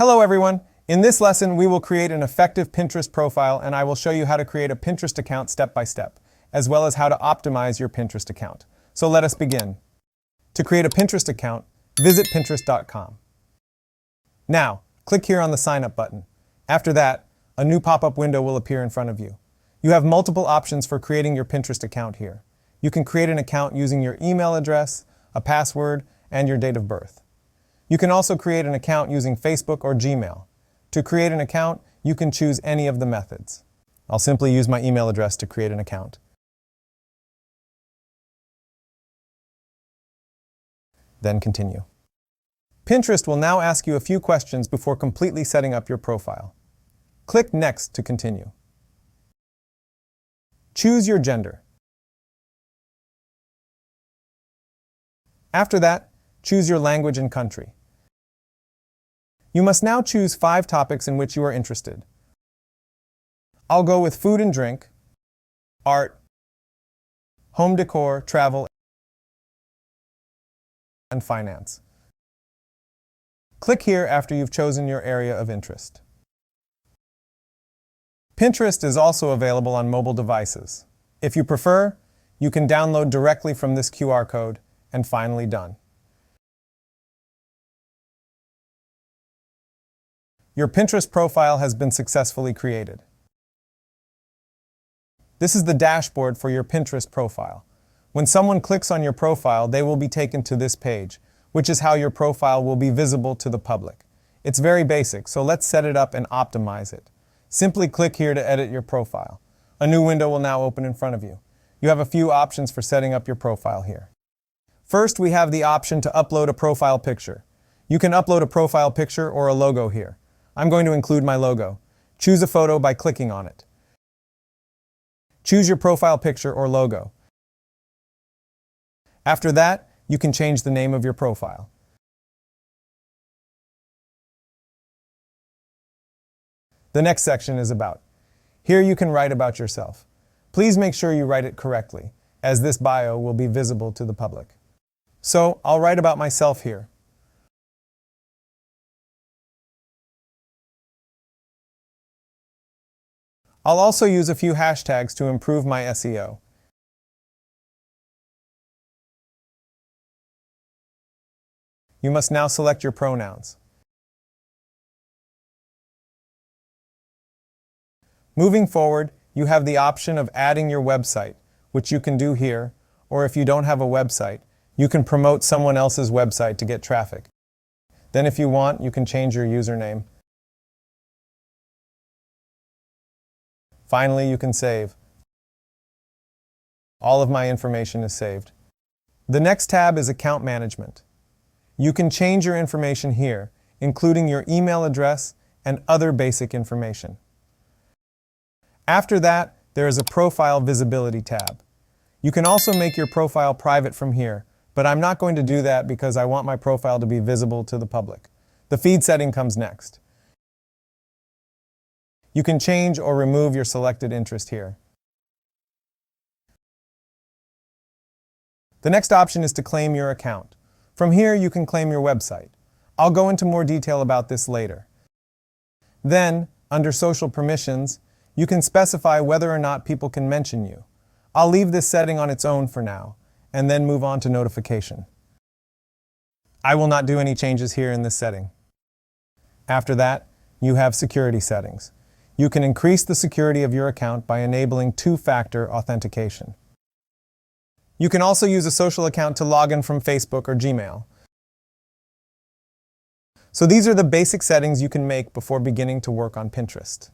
Hello everyone! In this lesson, we will create an effective Pinterest profile and I will show you how to create a Pinterest account step by step, as well as how to optimize your Pinterest account. So let us begin. To create a Pinterest account, visit Pinterest.com. Now, click here on the Sign Up button. After that, a new pop-up window will appear in front of you. You have multiple options for creating your Pinterest account here. You can create an account using your email address, a password, and your date of birth. You can also create an account using Facebook or Gmail. To create an account, you can choose any of the methods. I'll simply use my email address to create an account. Then continue. Pinterest will now ask you a few questions before completely setting up your profile. Click Next to continue. Choose your gender. After that, choose your language and country. You must now choose 5 topics in which you are interested. I'll go with food and drink, art, home decor, travel, and finance. Click here after you've chosen your area of interest. Pinterest is also available on mobile devices. If you prefer, you can download directly from this QR code, and finally done. Your Pinterest profile has been successfully created. This is the dashboard for your Pinterest profile. When someone clicks on your profile, they will be taken to this page, which is how your profile will be visible to the public. It's very basic, so let's set it up and optimize it. Simply click here to edit your profile. A new window will now open in front of you. You have a few options for setting up your profile here. First, we have the option to upload a profile picture. You can upload a profile picture or a logo here. I'm going to include my logo. Choose a photo by clicking on it. Choose your profile picture or logo. After that, you can change the name of your profile. The next section is About. Here you can write about yourself. Please make sure you write it correctly, as this bio will be visible to the public. So, I'll write about myself here. I'll also use a few hashtags to improve my SEO. You must now select your pronouns. Moving forward, you have the option of adding your website, which you can do here, or if you don't have a website, you can promote someone else's website to get traffic. Then if you want, you can change your username. Finally, you can save. All of my information is saved. The next tab is Account Management. You can change your information here, including your email address and other basic information. After that, there is a Profile Visibility tab. You can also make your profile private from here, but I'm not going to do that because I want my profile to be visible to the public. The feed setting comes next. You can change or remove your selected interest here. The next option is to claim your account. From here, you can claim your website. I'll go into more detail about this later. Then, under Social Permissions, you can specify whether or not people can mention you. I'll leave this setting on its own for now, and then move on to Notification. I will not do any changes here in this setting. After that, you have Security Settings. You can increase the security of your account by enabling 2-factor authentication. You can also use a social account to log in from Facebook or Gmail. So these are the basic settings you can make before beginning to work on Pinterest.